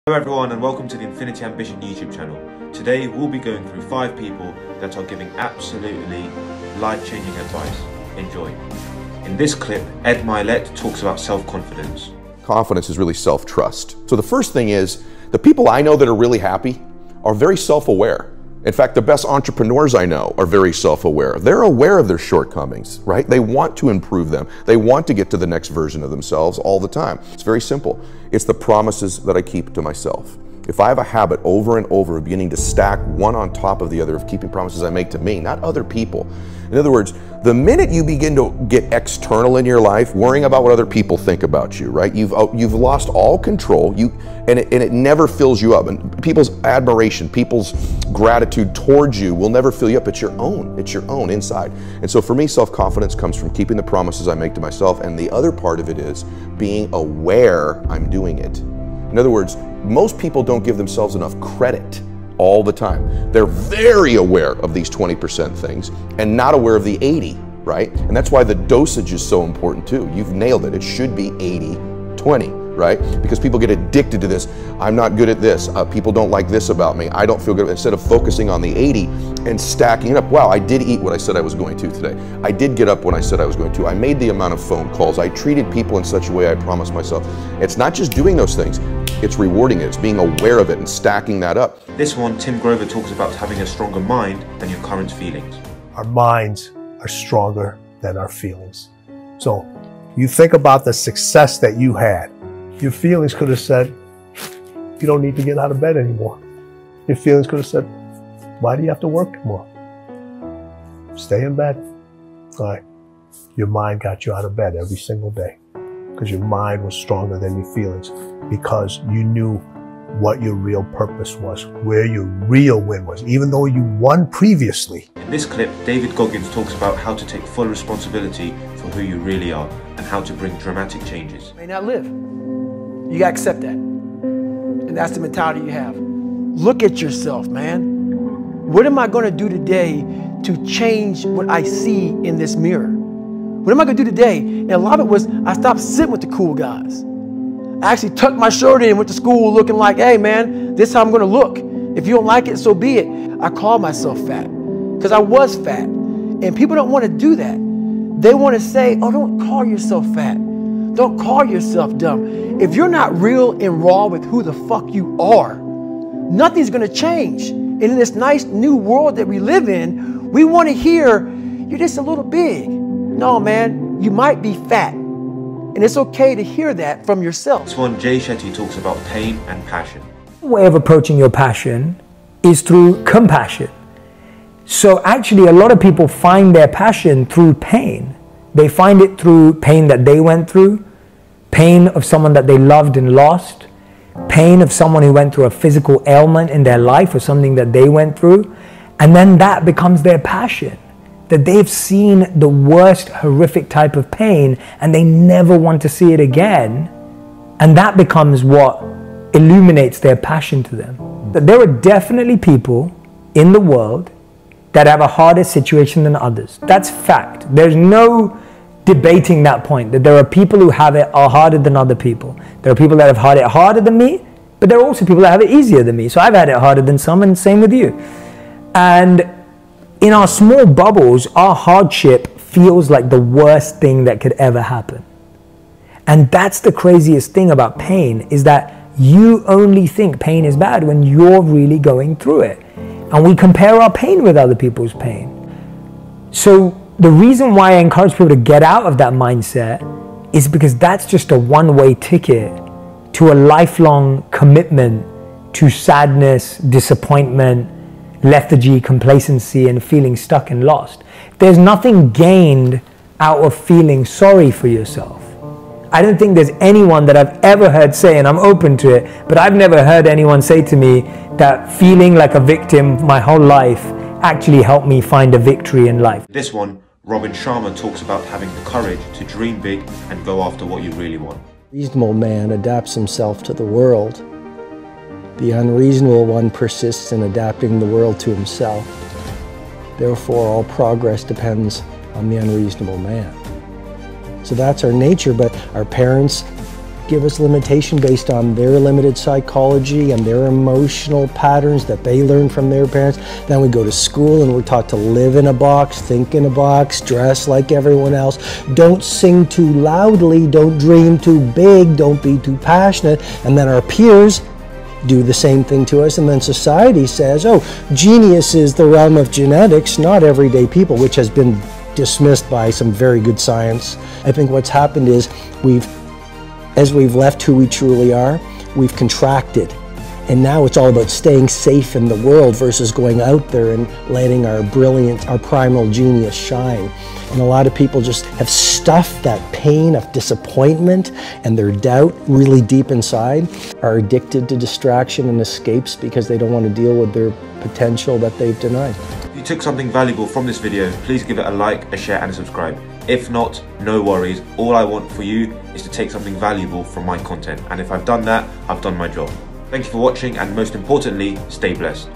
Hello everyone and welcome to the Infinity Ambition YouTube channel. Today we'll be going through 5 people that are giving absolutely life-changing advice. Enjoy. In this clip, Ed Milet talks about self-confidence. Confidence is really self-trust. So the first thing is, the people I know that are really happy are very self-aware. In fact, the best entrepreneurs I know are very self-aware. They're aware of their shortcomings, right? They want to improve them. They want to get to the next version of themselves all the time. It's very simple. It's the promises that I keep to myself. If I have a habit over and over of beginning to stack one on top of the other, of keeping promises I make to me, not other people. In other words, the minute you begin to get external in your life, worrying about what other people think about you, right? You've lost all control, and it never fills you up. And people's admiration, people's gratitude towards you will never fill you up. It's your own inside. And so for me, self-confidence comes from keeping the promises I make to myself, and the other part of it is being aware I'm doing it. In other words, most people don't give themselves enough credit all the time. They're very aware of these 20% things and not aware of the 80, right? And that's why the dosage is so important too. You've nailed it. It should be 80-20. Right? Because people get addicted to this. I'm not good at this. People don't like this about me. I don't feel good. Instead of focusing on the 80 and stacking it up. Wow, I did eat what I said I was going to today. I did get up when I said I was going to. I made the amount of phone calls. I treated people in such a way I promised myself. It's not just doing those things. It's rewarding it. It's being aware of it and stacking that up. This one, Tim Grover talks about having a stronger mind than your current feelings. Our minds are stronger than our feelings. So you think about the success that you had. Your feelings could have said, you don't need to get out of bed anymore. Your feelings could have said, why do you have to work tomorrow? Stay in bed. All right. Your mind got you out of bed every single day because your mind was stronger than your feelings, because you knew what your real purpose was, where your real win was, even though you won previously. In this clip, David Goggins talks about how to take full responsibility for who you really are and how to bring dramatic changes. May not live. You gotta accept that. And that's the mentality you have. Look at yourself, man. What am I gonna do today to change what I see in this mirror? What am I gonna do today? And a lot of it was, I stopped sitting with the cool guys. I actually tucked my shirt in and went to school looking like, hey man, this is how I'm gonna look. If you don't like it, so be it. I call myself fat, because I was fat. And people don't wanna do that. They wanna say, oh, don't call yourself fat. Don't call yourself dumb. If you're not real and raw with who the fuck you are, nothing's gonna change. And in this nice new world that we live in, we wanna hear, you're just a little big. No, man, you might be fat. And it's okay to hear that from yourself. This one, Jay Shetty talks about pain and passion. One way of approaching your passion is through compassion. So actually, a lot of people find their passion through pain. They find it through pain that they went through, pain of someone that they loved and lost, pain of someone who went through a physical ailment in their life or something that they went through. And then that becomes their passion, that they've seen the worst horrific type of pain and they never want to see it again. And that becomes what illuminates their passion to them. That there are definitely people in the world that have a harder situation than others. That's fact. There's no debating that point, that there are people who have it are harder than other people. There are people that have had it harder than me, but there are also people that have it easier than me. So I've had it harder than some, and same with you. And in our small bubbles, our hardship feels like the worst thing that could ever happen. And that's the craziest thing about pain, is that you only think pain is bad when you're really going through it. And we compare our pain with other people's pain. So the reason why I encourage people to get out of that mindset is because that's just a one-way ticket to a lifelong commitment to sadness, disappointment, lethargy, complacency, and feeling stuck and lost. There's nothing gained out of feeling sorry for yourself. I don't think there's anyone that I've ever heard say, and I'm open to it, but I've never heard anyone say to me that feeling like a victim my whole life actually helped me find a victory in life. This one, Robin Sharma talks about having the courage to dream big and go after what you really want. The reasonable man adapts himself to the world. The unreasonable one persists in adapting the world to himself. Therefore, all progress depends on the unreasonable man. So that's our nature, but our parents give us limitation based on their limited psychology and their emotional patterns that they learned from their parents. Then we go to school and we're taught to live in a box, think in a box, dress like everyone else. Don't sing too loudly, don't dream too big, don't be too passionate. And then our peers do the same thing to us, and then society says, oh, genius is the realm of genetics, not everyday people, which has been dismissed by some very good science. I think what's happened is as we've left who we truly are, we've contracted. And now it's all about staying safe in the world versus going out there and letting our brilliance, our primal genius shine. And a lot of people just have stuffed that pain of disappointment and their doubt really deep inside, are addicted to distraction and escapes because they don't want to deal with their potential that they've denied. If you took something valuable from this video, please give it a like, a share and a subscribe. If not, no worries. All I want for you is to take something valuable from my content. And if I've done that, I've done my job. Thank you for watching, and most importantly, stay blessed.